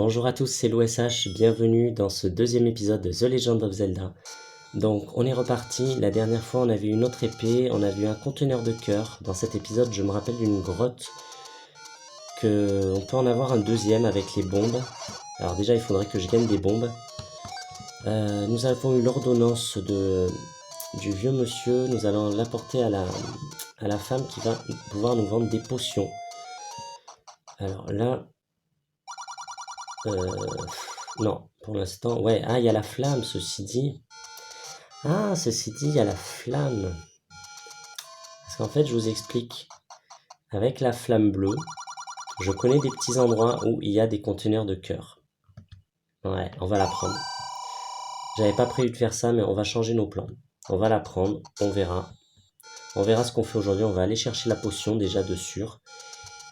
Bonjour à tous, c'est l'OSH, bienvenue dans ce deuxième épisode de The Legend of Zelda. Donc on est reparti, la dernière fois on avait une autre épée, on a vu un conteneur de cœur. Dans cet épisode je me rappelle d'une grotte, on peut en avoir un deuxième avec les bombes. Alors déjà il faudrait que je gagne des bombes. Nous avons eu l'ordonnance du vieux monsieur, nous allons l'apporter à la femme qui va pouvoir nous vendre des potions. Alors là... non, pour l'instant, ouais, il y a la flamme, ceci dit. Ceci dit, il y a la flamme. Parce qu'en fait, je vous explique. Avec la flamme bleue, je connais des petits endroits où il y a des conteneurs de cœur. Ouais, on va la prendre. J'avais pas prévu de faire ça, mais on va changer nos plans. On va la prendre, on verra. On verra ce qu'on fait aujourd'hui. On va aller chercher la potion, déjà de sûr.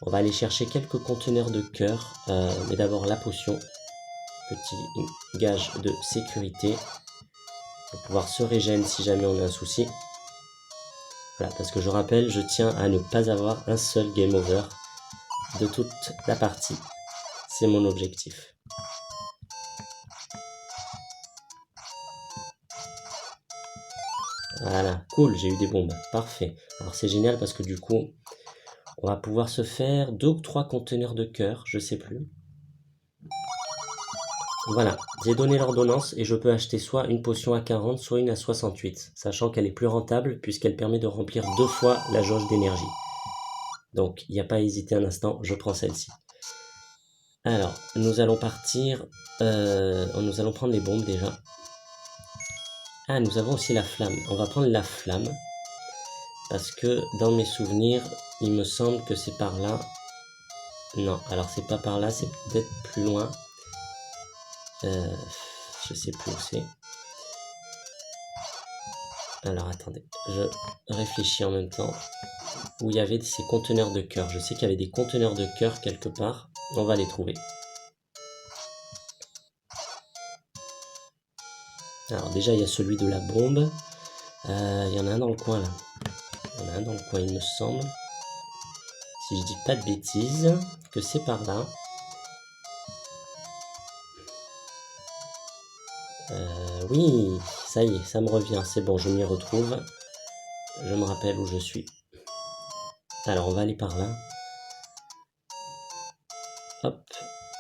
On va aller chercher quelques conteneurs de cœur. Mais d'abord la potion. Petit gage de sécurité. Pour pouvoir se régénérer si jamais on a un souci. Voilà, parce que je rappelle, je tiens à ne pas avoir un seul game over de toute la partie. C'est mon objectif. Voilà, cool, j'ai eu des bombes, parfait. Alors c'est génial parce que du coup, on va pouvoir se faire 2 ou 3 conteneurs de cœur, je sais plus. Voilà, j'ai donné l'ordonnance et je peux acheter soit une potion à 40, soit une à 68, sachant qu'elle est plus rentable puisqu'elle permet de remplir 2 fois la jauge d'énergie. Donc, il n'y a pas à hésiter un instant, je prends celle-ci. Alors, nous allons partir, nous allons prendre les bombes déjà. Ah, nous avons aussi la flamme, on va prendre la flamme, parce que dans mes souvenirs, il me semble que c'est par là. Non, alors c'est pas par là, c'est peut-être plus loin. Je sais plus où c'est. Alors attendez, je réfléchis en même temps. Où il y avait ces conteneurs de cœur. Je sais qu'il y avait des conteneurs de cœur quelque part. On va les trouver. Alors déjà il y a celui de la bombe. Il y en a un dans le coin là. Il y en a un dans le coin il me semble. Si je dis pas de bêtises, que c'est par là. Oui, ça y est, ça me revient, c'est bon, je m'y retrouve. Je me rappelle où je suis. Alors on va aller par là. Hop,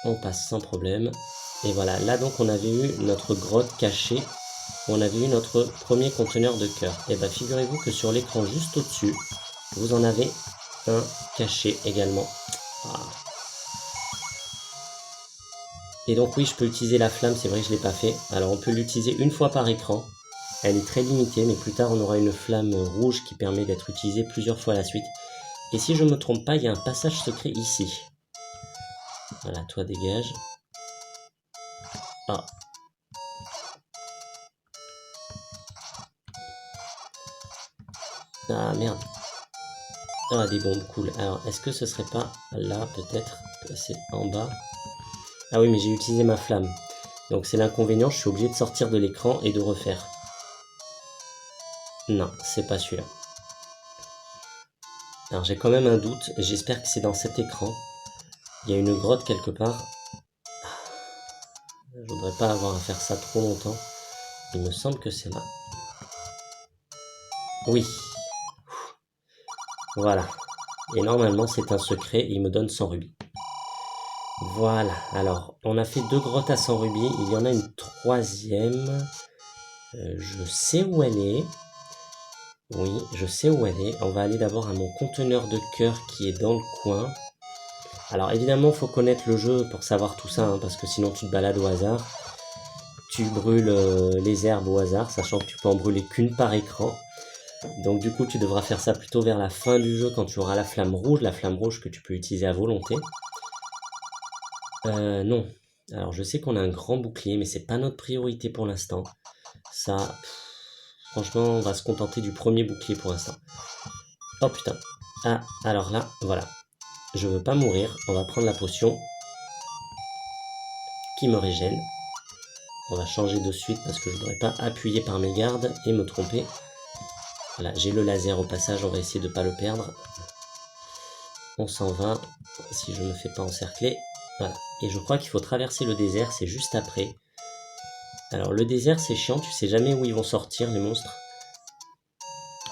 on passe sans problème. Et voilà, là donc on avait eu notre grotte cachée. On avait eu notre premier conteneur de cœur. Et bien figurez-vous que sur l'écran juste au-dessus, vous en avez un caché également. Et donc oui, je peux utiliser la flamme, c'est vrai que je ne l'ai pas fait. Alors on peut l'utiliser une fois par écran. Elle est très limitée, mais plus tard on aura une flamme rouge qui permet d'être utilisée plusieurs fois à la suite. Et si je ne me trompe pas, il y a un passage secret ici. Voilà, toi dégage. Ah. Ah merde. Ah, des bombes, cool. Alors, est-ce que ce serait pas là, peut-être? C'est en bas. Ah oui, mais j'ai utilisé ma flamme. Donc c'est l'inconvénient, je suis obligé de sortir de l'écran et de refaire. Non, c'est pas celui-là. Alors j'ai quand même un doute, j'espère que c'est dans cet écran. Il y a une grotte quelque part. Je voudrais pas avoir à faire ça trop longtemps. Il me semble que c'est là. Oui. Voilà. Et normalement c'est un secret, il me donne 100 rubis. Voilà, alors on a fait 2 grottes à 100 rubis, il y en a une troisième. Je sais où elle est. Oui, je sais où elle est. On va aller d'abord à mon conteneur de cœur qui est dans le coin. Alors évidemment, il faut connaître le jeu pour savoir tout ça, hein, parce que sinon tu te balades au hasard. Tu brûles les herbes au hasard, sachant que tu peux en brûler qu'une par écran. Donc du coup, tu devras faire ça plutôt vers la fin du jeu, quand tu auras la flamme rouge que tu peux utiliser à volonté. Non. Alors je sais qu'on a un grand bouclier, mais c'est pas notre priorité pour l'instant. Ça... Franchement, on va se contenter du premier bouclier pour l'instant. Oh putain. Ah, alors là, voilà. Je veux pas mourir. On va prendre la potion qui me régène. On va changer de suite parce que je ne voudrais pas appuyer par mes gardes et me tromper. Voilà, j'ai le laser au passage. On va essayer de ne pas le perdre. On s'en va. Si je ne me fais pas encercler. Voilà. Et je crois qu'il faut traverser le désert, c'est juste après. Alors le désert c'est chiant, tu sais jamais où ils vont sortir les monstres.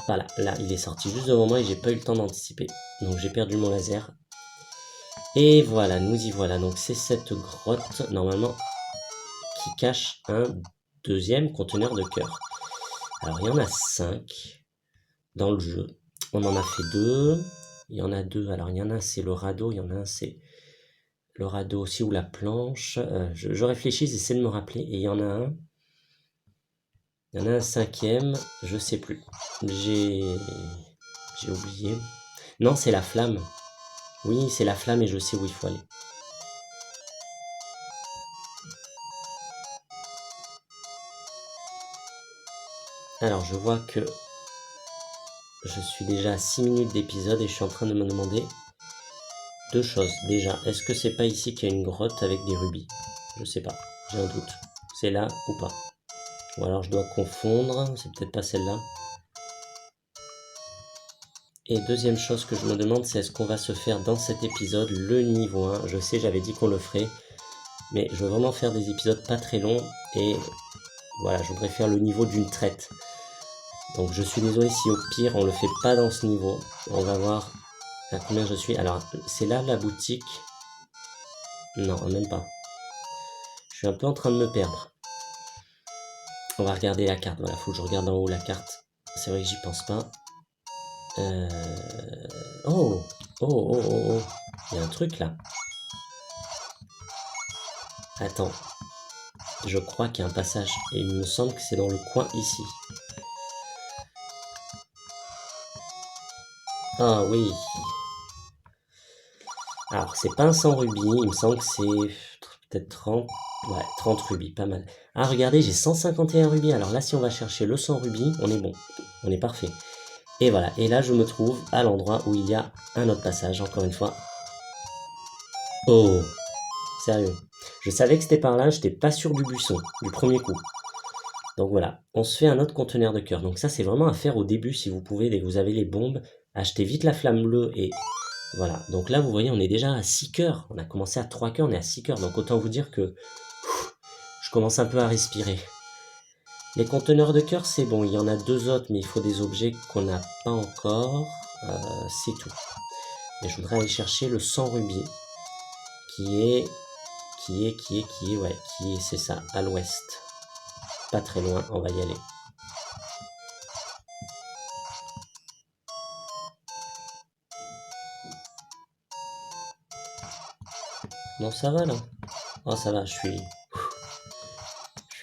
Voilà, là il est sorti juste devant moi et j'ai pas eu le temps d'anticiper. Donc j'ai perdu mon laser. Et voilà, nous y voilà. Donc c'est cette grotte, normalement, qui cache un deuxième conteneur de cœur. Alors il y en a 5 dans le jeu. On en a fait 2. Il y en a 2. Alors il y en a un c'est le radeau, il y en a un c'est le radeau aussi ou la planche. Je réfléchis, j'essaie de me rappeler. Et il y en a un. Il y en a un cinquième, je sais plus. J'ai oublié. Non, c'est la flamme. Oui, c'est la flamme et je sais où il faut aller. Alors, je vois que je suis déjà à 6 minutes d'épisode et je suis en train de me demander deux choses. Déjà, est-ce que c'est pas ici qu'il y a une grotte avec des rubis? Je sais pas, j'ai un doute. C'est là ou pas? Ou alors je dois confondre, c'est peut-être pas celle-là. Et deuxième chose que je me demande, c'est est-ce qu'on va se faire dans cet épisode le niveau 1? Je sais, j'avais dit qu'on le ferait, mais je veux vraiment faire des épisodes pas très longs et voilà, je voudrais faire le niveau d'une traite. Donc je suis désolé si au pire on le fait pas dans ce niveau. On va voir à combien je suis. Alors c'est là la boutique. Non, même pas. Je suis un peu en train de me perdre. On va regarder la carte. Voilà, faut que je regarde en haut la carte. C'est vrai que j'y pense pas. Oh, oh, oh, oh, oh. Il y a un truc là. Attends. Je crois qu'il y a un passage. Et il me semble que c'est dans le coin ici. Ah oui. Alors, c'est pas un 100 rubis. Il me semble que c'est peut-être 30. Ouais, 30 rubis, pas mal. Ah, regardez, j'ai 151 rubis. Alors là, si on va chercher le 100 rubis, on est bon. On est parfait. Et voilà. Et là, je me trouve à l'endroit où il y a un autre passage, encore une fois. Oh, sérieux. Je savais que c'était par là, j'étais pas sûr du buisson, du premier coup. Donc voilà, on se fait un autre conteneur de cœur. Donc ça, c'est vraiment à faire au début, si vous pouvez, dès que vous avez les bombes. Achetez vite la flamme bleue et voilà. Donc là, vous voyez, on est déjà à 6 cœurs. On a commencé à 3 cœurs, on est à 6 cœurs. Donc autant vous dire que je commence un peu à respirer. Les conteneurs de cœur, c'est bon. Il y en a 2 autres, mais il faut des objets qu'on n'a pas encore. C'est tout. Et je voudrais aller chercher le 100 rubis, qui est, c'est ça, à l'ouest. Pas très loin, on va y aller. Non, ça va là. Oh, ça va, je suis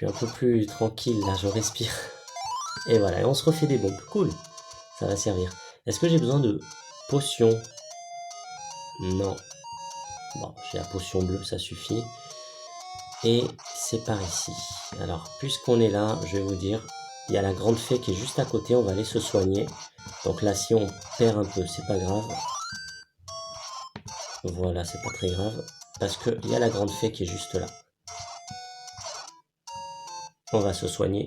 un peu plus tranquille là, je respire. Et voilà, et on se refait des bombes. Cool, ça va servir. Est-ce que j'ai besoin de potions? Non. Bon, j'ai la potion bleue, ça suffit. Et c'est par ici. Alors, puisqu'on est là, je vais vous dire, il y a la grande fée qui est juste à côté, on va aller se soigner. Donc là, si on perd un peu, c'est pas grave. Voilà, c'est pas très grave. Parce qu'il y a la grande fée qui est juste là. On va se soigner.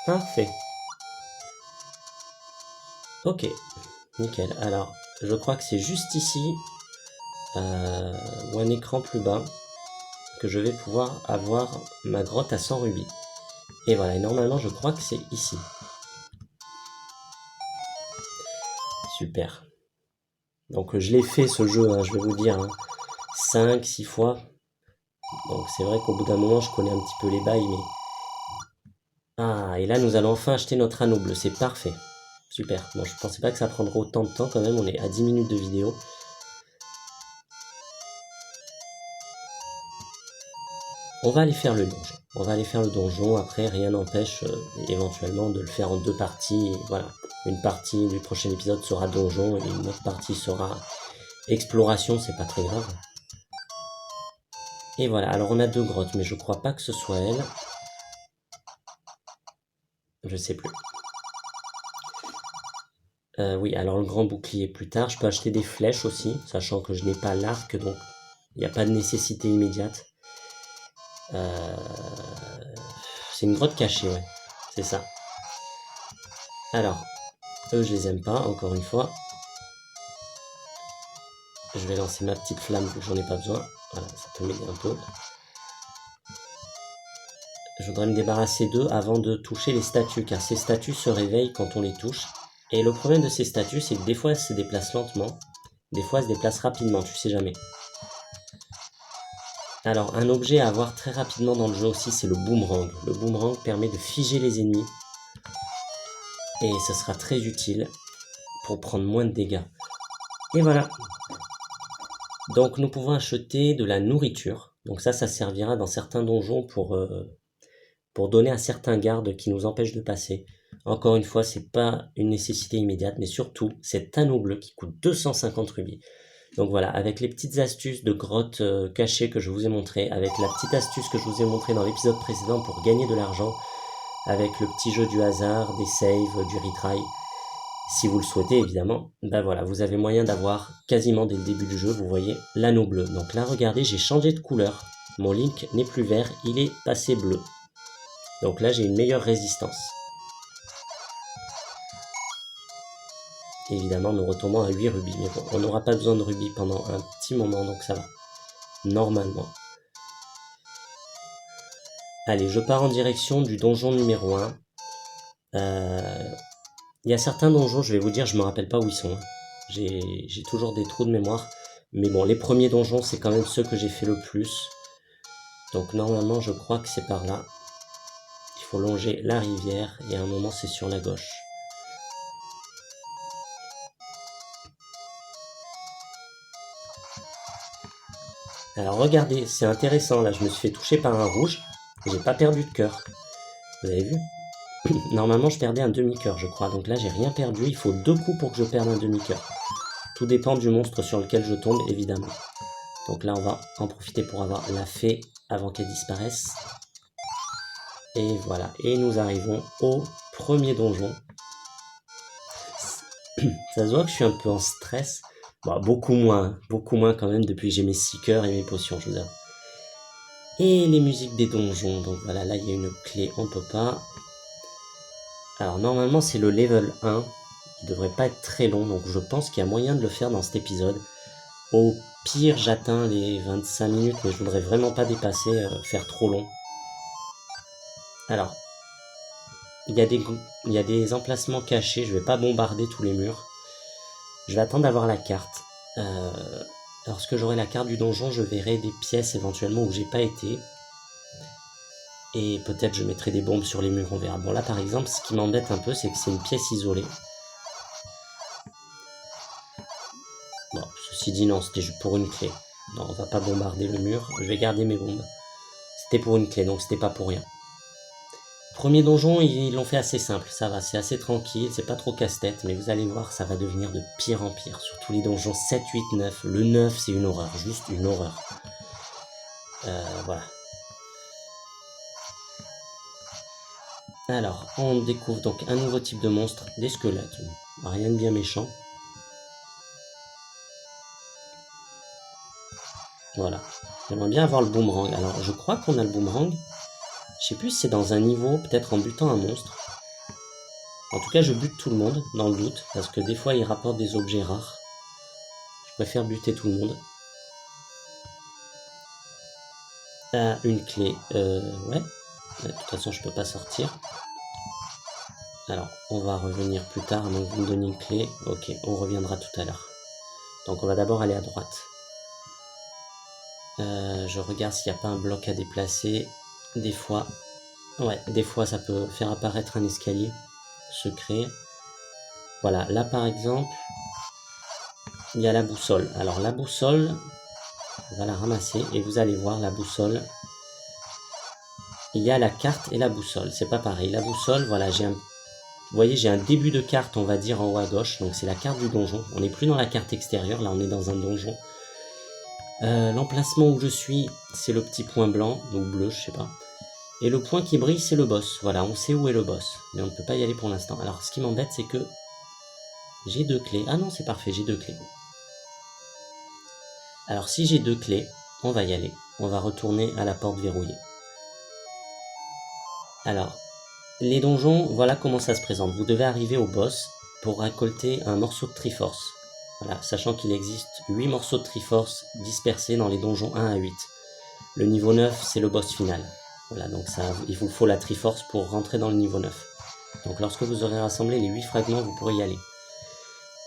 Parfait. Ok, nickel. Alors, je crois que c'est juste ici, ou un écran plus bas, que je vais pouvoir avoir ma grotte à 100 rubis. Et voilà, et normalement, je crois que c'est ici. Super. Donc, je l'ai fait ce jeu, hein, je vais vous dire, hein, 5, 6 fois. Donc, c'est vrai qu'au bout d'un moment, je connais un petit peu les bails, mais... Ah, et là, nous allons enfin acheter notre anneau bleu, c'est parfait. Super. Bon, je pensais pas que ça prendrait autant de temps quand même, on est à 10 minutes de vidéo. On va aller faire le donjon. On va aller faire le donjon, après rien n'empêche éventuellement de le faire en 2 parties. Et voilà, une partie du prochain épisode sera donjon et une autre partie sera exploration, c'est pas très grave. Et voilà, alors on a 2 grottes, mais je crois pas que ce soit elle. Je sais plus. Oui, alors le grand bouclier plus tard. Je peux acheter des flèches aussi, sachant que je n'ai pas l'arc, donc il n'y a pas de nécessité immédiate. C'est une grotte cachée, ouais, c'est ça. Alors, eux, je les aime pas, encore une fois. Je vais lancer ma petite flamme vu que j'en ai pas besoin. Voilà, ça peut m'aider un peu. Je voudrais me débarrasser d'eux avant de toucher les statues, car ces statues se réveillent quand on les touche. Et le problème de ces statues, c'est que des fois elles se déplacent lentement, des fois elles se déplacent rapidement, tu sais jamais. Alors un objet à avoir très rapidement dans le jeu aussi, c'est le boomerang. Le boomerang permet de figer les ennemis, et ça sera très utile pour prendre moins de dégâts. Et voilà. Donc nous pouvons acheter de la nourriture. Donc ça servira dans certains donjons pour donner à certains gardes qui nous empêchent de passer. Encore une fois, c'est pas une nécessité immédiate, mais surtout, cet anneau bleu qui coûte 250 rubis. Donc voilà, avec les petites astuces de grotte cachée que je vous ai montré, avec la petite astuce que je vous ai montré dans l'épisode précédent pour gagner de l'argent, avec le petit jeu du hasard, des saves, du retry, si vous le souhaitez évidemment, ben voilà, vous avez moyen d'avoir quasiment dès le début du jeu, vous voyez, l'anneau bleu. Donc là, regardez, j'ai changé de couleur. Mon Link n'est plus vert, il est passé bleu. Donc là, j'ai une meilleure résistance. Et évidemment, nous retombons à 8 rubis. Mais bon, on n'aura pas besoin de rubis pendant un petit moment, donc ça va. Normalement. Allez, je pars en direction du donjon numéro 1. Il y a certains donjons, je vais vous dire, je me rappelle pas où ils sont. J'ai toujours des trous de mémoire. Mais bon, les premiers donjons, c'est quand même ceux que j'ai fait le plus. Donc normalement, je crois que c'est par là. Il faut longer la rivière et à un moment, c'est sur la gauche. Alors regardez, c'est intéressant, là je me suis fait toucher par un rouge, j'ai pas perdu de cœur. Vous avez vu? Normalement je perdais un demi-cœur je crois, donc là j'ai rien perdu, il faut 2 coups pour que je perde un demi-cœur. Tout dépend du monstre sur lequel je tombe évidemment. Donc là on va en profiter pour avoir la fée avant qu'elle disparaisse. Et voilà, et nous arrivons au premier donjon. Ça se voit que je suis un peu en stress. Bon, beaucoup moins quand même depuis que j'ai mes 6 cœurs et mes potions, je vous avoue. Et les musiques des donjons, donc voilà, là il y a une clé, on peut pas. Alors normalement c'est le level 1, il devrait pas être très long, donc je pense qu'il y a moyen de le faire dans cet épisode. Au pire j'atteins les 25 minutes, mais je voudrais vraiment pas dépasser, faire trop long. Alors, il y a des emplacements cachés, je vais pas bombarder tous les murs. Je vais attendre d'avoir la carte. Lorsque j'aurai la carte du donjon, je verrai des pièces éventuellement où j'ai pas été. Et peut-être je mettrai des bombes sur les murs, on verra. Bon là par exemple, ce qui m'embête un peu, c'est que c'est une pièce isolée. Bon, ceci dit non, c'était juste pour une clé. Non, on va pas bombarder le mur, je vais garder mes bombes. C'était pour une clé, donc c'était pas pour rien. Premier donjon, ils l'ont fait assez simple, ça va, c'est assez tranquille, c'est pas trop casse-tête, mais vous allez voir, ça va devenir de pire en pire. Surtout les donjons 7, 8, 9. Le 9, c'est une horreur, juste une horreur. Voilà. Alors, on découvre donc un nouveau type de monstre, des squelettes. Rien de bien méchant. Voilà. J'aimerais bien avoir le boomerang. Alors, je crois qu'on a le boomerang. Je sais plus si c'est dans un niveau, peut-être en butant un monstre. En tout cas, je bute tout le monde, dans le doute, parce que des fois, il rapporte des objets rares. Je préfère buter tout le monde. Ah, une clé. Ouais. De toute façon, je peux pas sortir. Alors, on va revenir plus tard, donc vous me donnez une clé. Ok, on reviendra tout à l'heure. Donc, on va d'abord aller à droite. Je regarde s'il n'y a pas un bloc à déplacer. Des fois, ouais, des fois ça peut faire apparaître un escalier secret. Voilà, là par exemple, il y a la boussole. Alors la boussole, on va la ramasser et vous allez voir la boussole. Il y a la carte et la boussole, c'est pas pareil. La boussole, voilà, vous voyez, j'ai un début de carte, on va dire en haut à gauche. Donc c'est la carte du donjon. On n'est plus dans la carte extérieure, là on est dans un donjon. L'emplacement où je suis, c'est le petit point blanc, donc bleu, je sais pas. Et le point qui brille, c'est le boss. Voilà, on sait où est le boss, mais on ne peut pas y aller pour l'instant. Alors, ce qui m'embête, c'est que j'ai 2 clés. Ah non, c'est parfait, j'ai 2 clés. Alors, si j'ai 2 clés, on va y aller. On va retourner à la porte verrouillée. Alors, les donjons, voilà comment ça se présente. Vous devez arriver au boss pour récolter un morceau de Triforce. Voilà, sachant qu'il existe 8 morceaux de Triforce dispersés dans les donjons 1 à 8. Le niveau 9, c'est le boss final. Voilà, donc ça, il vous faut la Triforce pour rentrer dans le niveau 9. Donc lorsque vous aurez rassemblé les 8 fragments, vous pourrez y aller.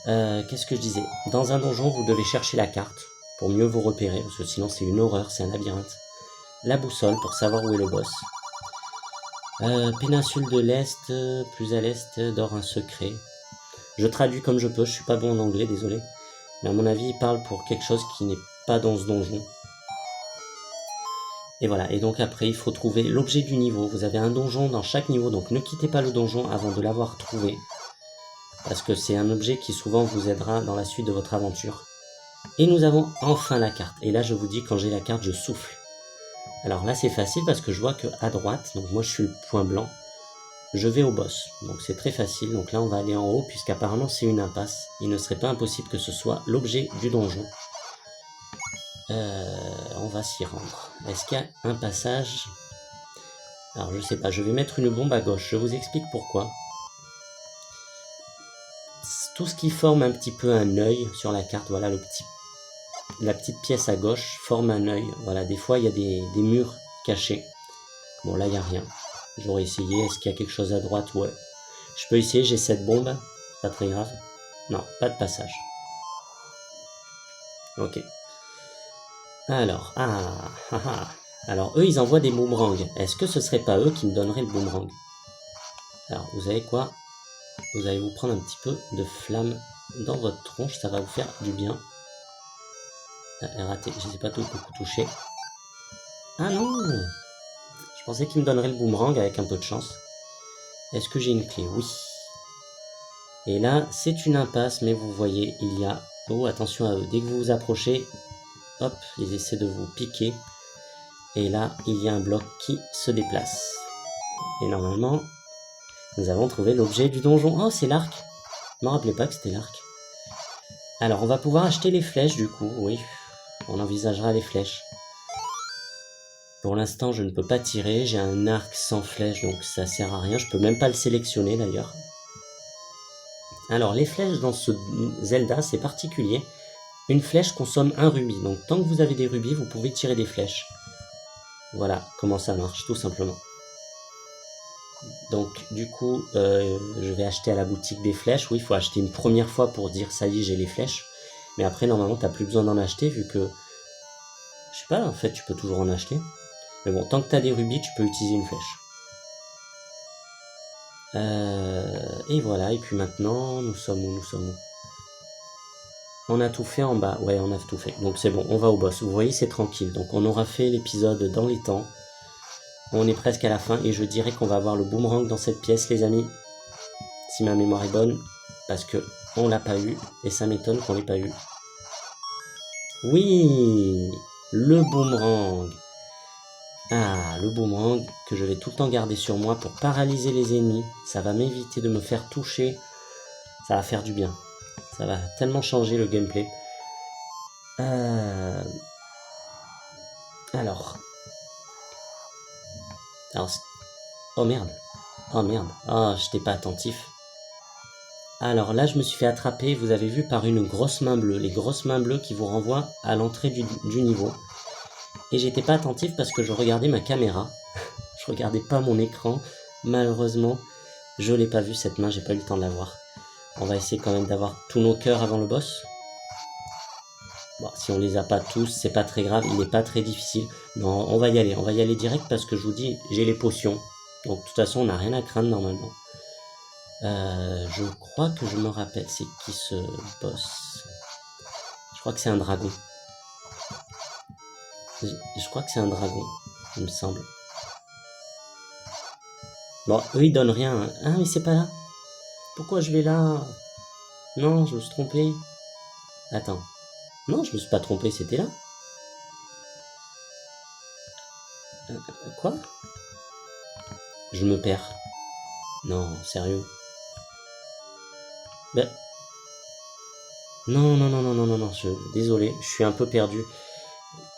Qu'est-ce que je disais? Dans un donjon, vous devez chercher la carte pour mieux vous repérer, parce que sinon c'est une horreur, c'est un labyrinthe. La boussole pour savoir où est le boss. Péninsule de l'Est, plus à l'Est, dort un secret. Je traduis comme je peux, je suis pas bon en anglais, désolé. Mais à mon avis, il parle pour quelque chose qui n'est pas dans ce donjon. Et voilà, et donc après, il faut trouver l'objet du niveau. Vous avez un donjon dans chaque niveau, donc ne quittez pas le donjon avant de l'avoir trouvé. Parce que c'est un objet qui souvent vous aidera dans la suite de votre aventure. Et nous avons enfin la carte. Et là, je vous dis, quand j'ai la carte, je souffle. Alors là, c'est facile parce que je vois qu'à droite, donc moi je suis le point blanc, je vais au boss. Donc c'est très facile. Donc là, on va aller en haut, puisqu'apparemment c'est une impasse. Il ne serait pas impossible que ce soit l'objet du donjon. On va s'y rendre. Est-ce qu'il y a un passage? Alors je sais pas, je vais mettre une bombe à gauche. Je vous explique pourquoi. Tout ce qui forme un petit peu un œil sur la carte, voilà la petite pièce à gauche forme un œil. Voilà, des fois il y a des murs cachés. Bon là il n'y a rien. J'aurais essayé, est-ce qu'il y a quelque chose à droite? Ouais. Je peux essayer, j'ai cette bombe, pas très grave. Non, pas de passage. Ok. Alors, alors eux ils envoient des boomerangs. Est-ce que ce serait pas eux qui me donneraient le boomerang? Alors vous savez quoi? Vous allez vous prendre un petit peu de flamme dans votre tronche, ça va vous faire du bien. Ah, raté, je ne sais pas beaucoup touché. Ah non! Je pensais qu'il me donnerait le boomerang avec un peu de chance. Est-ce que j'ai une clé? Oui. Et là, c'est une impasse, mais vous voyez, il y a... Oh, attention à eux. Dès que vous vous approchez, hop, ils essaient de vous piquer. Et là, il y a un bloc qui se déplace. Et normalement, nous avons trouvé l'objet du donjon. Oh, c'est l'arc. Je ne me rappelais pas que c'était l'arc. Alors, on va pouvoir acheter les flèches, du coup. Oui, on envisagera les flèches. Pour l'instant, je ne peux pas tirer. J'ai un arc sans flèche, donc ça sert à rien. Je peux même pas le sélectionner, d'ailleurs. Alors, les flèches dans ce Zelda, c'est particulier. Une flèche consomme un rubis. Donc, tant que vous avez des rubis, vous pouvez tirer des flèches. Voilà comment ça marche, tout simplement. Donc, du coup, je vais acheter à la boutique des flèches. Oui, il faut acheter une première fois pour dire ça y est, j'ai les flèches. Mais après, normalement, t'as plus besoin d'en acheter vu que... Je sais pas, en fait, tu peux toujours en acheter. Mais bon, tant que t'as des rubis, tu peux utiliser une flèche. Et voilà, et puis maintenant, nous sommes où? On a tout fait en bas, ouais, on a tout fait. Donc c'est bon, on va au boss. Vous voyez, c'est tranquille. Donc on aura fait l'épisode dans les temps. On est presque à la fin et je dirais qu'on va avoir le boomerang dans cette pièce, les amis. Si ma mémoire est bonne, parce que on l'a pas eu et ça m'étonne qu'on l'ait pas eu. Oui, le boomerang. Ah, le boomerang que je vais tout le temps garder sur moi pour paralyser les ennemis. Ça va m'éviter de me faire toucher. Ça va faire du bien. Ça va tellement changer le gameplay. Alors. Oh merde. Oh merde. Oh, j'étais pas attentif. Alors là, je me suis fait attraper, vous avez vu, par une grosse main bleue. Les grosses mains bleues qui vous renvoient à l'entrée du niveau. Et j'étais pas attentif parce que je regardais ma caméra. Je regardais pas mon écran. Malheureusement, je l'ai pas vu cette main, j'ai pas eu le temps de la voir. On va essayer quand même d'avoir tous nos cœurs avant le boss. Bon, si on les a pas tous, c'est pas très grave, il n'est pas très difficile. Non, on va y aller direct parce que je vous dis, j'ai les potions. Donc de toute façon, on n'a rien à craindre normalement. Je crois que je me rappelle, c'est qui ce boss? Je crois que c'est un dragon. Je crois que c'est un dragon, il me semble. Bon, eux ils donnent rien. Hein. Ah, mais c'est pas là. Pourquoi je vais là? Non, je me suis trompé. Attends. Non, je me suis pas trompé, c'était là. Quoi? Je me perds. Non, sérieux. Ben... Non, désolé, je suis un peu perdu.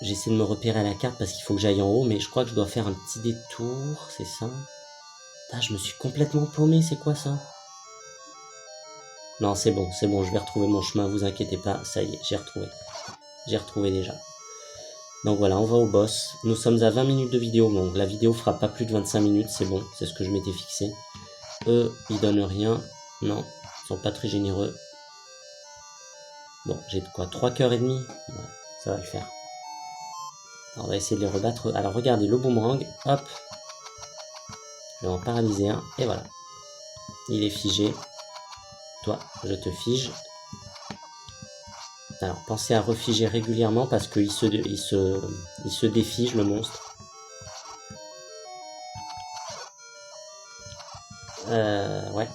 J'essaie de me repérer à la carte parce qu'il faut que j'aille en haut, mais je crois que je dois faire un petit détour, c'est ça? Ah, je me suis complètement paumé, c'est quoi ça? Non, c'est bon, je vais retrouver mon chemin, vous inquiétez pas, ça y est, j'ai retrouvé. J'ai retrouvé déjà. Donc voilà, on va au boss. Nous sommes à 20 minutes de vidéo, donc la vidéo fera pas plus de 25 minutes, c'est bon, c'est ce que je m'étais fixé. Eux, ils donnent rien. Non, ils sont pas très généreux. Bon, j'ai de quoi 3 cœurs et demi. Ouais, ça va le faire. Alors, on va essayer de les rebattre. Alors regardez, le boomerang, hop. Je vais en paralyser un, et voilà. Il est figé. Toi, je te fige. Alors, pensez à refiger régulièrement parce qu'il se défige, le monstre. Ouais.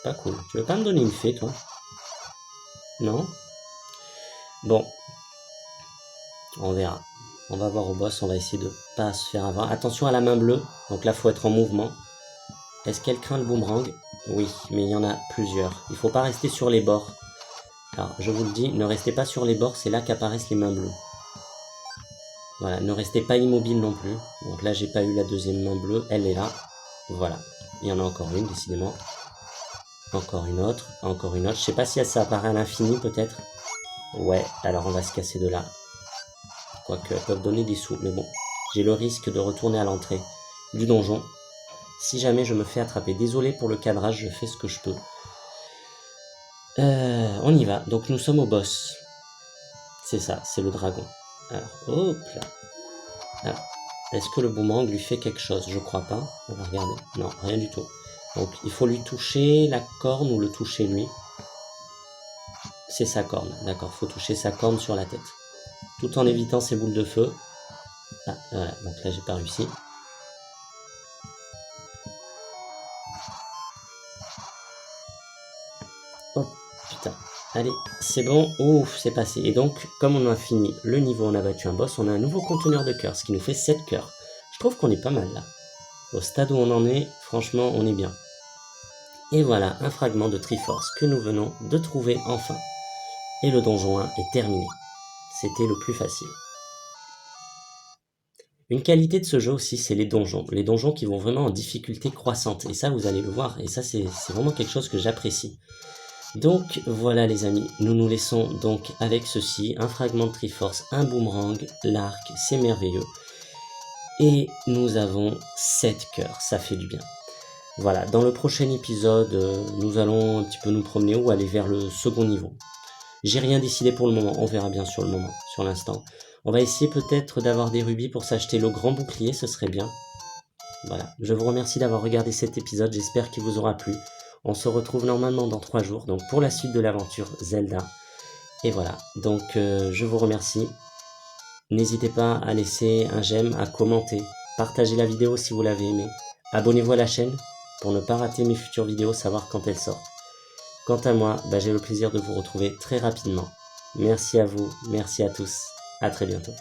Pas cool. Tu veux pas me donner une fée, toi? Non? Bon. On verra. On va voir au boss, on va essayer de pas se faire avoir. Attention à la main bleue. Donc là, faut être en mouvement. Est-ce qu'elle craint le boomerang? Oui, mais il y en a plusieurs. Il faut pas rester sur les bords. Alors, je vous le dis, ne restez pas sur les bords, c'est là qu'apparaissent les mains bleues. Voilà, ne restez pas immobile non plus. Donc là, j'ai pas eu la deuxième main bleue, elle est là. Voilà, il y en a encore une, décidément. Encore une autre, encore une autre. Je sais pas si ça apparaît à l'infini, peut-être. Ouais, alors on va se casser de là. Quoique, elles peuvent donner des sous, mais bon. J'ai le risque de retourner à l'entrée du donjon. Si jamais je me fais attraper. Désolé pour le cadrage, je fais ce que je peux. On y va. Donc nous sommes au boss. C'est ça, c'est le dragon. Alors, hop là. Alors, est-ce que le boomerang lui fait quelque chose? Je crois pas. On va regarder. Non, rien du tout. Donc, il faut lui toucher la corne ou le toucher lui. C'est sa corne. D'accord, faut toucher sa corne sur la tête. Tout en évitant ses boules de feu. Ah, voilà. Donc là, j'ai pas réussi. Oh, putain. Allez, c'est bon. Ouf, c'est passé. Et donc, comme on a fini le niveau, on a battu un boss, on a un nouveau conteneur de cœur, ce qui nous fait 7 cœurs. Je trouve qu'on est pas mal là. Au stade où on en est, franchement, on est bien. Et voilà un fragment de Triforce que nous venons de trouver enfin. Et le donjon 1 est terminé. C'était le plus facile. Une qualité de ce jeu aussi, c'est les donjons. Les donjons qui vont vraiment en difficulté croissante. Et ça, vous allez le voir. Et ça, c'est vraiment quelque chose que j'apprécie. Donc, voilà les amis. Nous nous laissons donc avec ceci. Un fragment de Triforce, un boomerang, l'arc, c'est merveilleux. Et nous avons 7 cœurs. Ça fait du bien. Voilà, dans le prochain épisode, nous allons un petit peu nous promener ou aller vers le second niveau. J'ai rien décidé pour le moment, on verra bien sur le moment, sur l'instant. On va essayer peut-être d'avoir des rubis pour s'acheter le grand bouclier, ce serait bien. Voilà, je vous remercie d'avoir regardé cet épisode, j'espère qu'il vous aura plu. On se retrouve normalement dans 3 jours, donc pour la suite de l'aventure Zelda. Et voilà, donc je vous remercie. N'hésitez pas à laisser un j'aime, à commenter, partagez la vidéo si vous l'avez aimée. Abonnez-vous à la chaîne pour ne pas rater mes futures vidéos, savoir quand elles sortent. Quant à moi, j'ai le plaisir de vous retrouver très rapidement. Merci à vous, merci à tous, à très bientôt.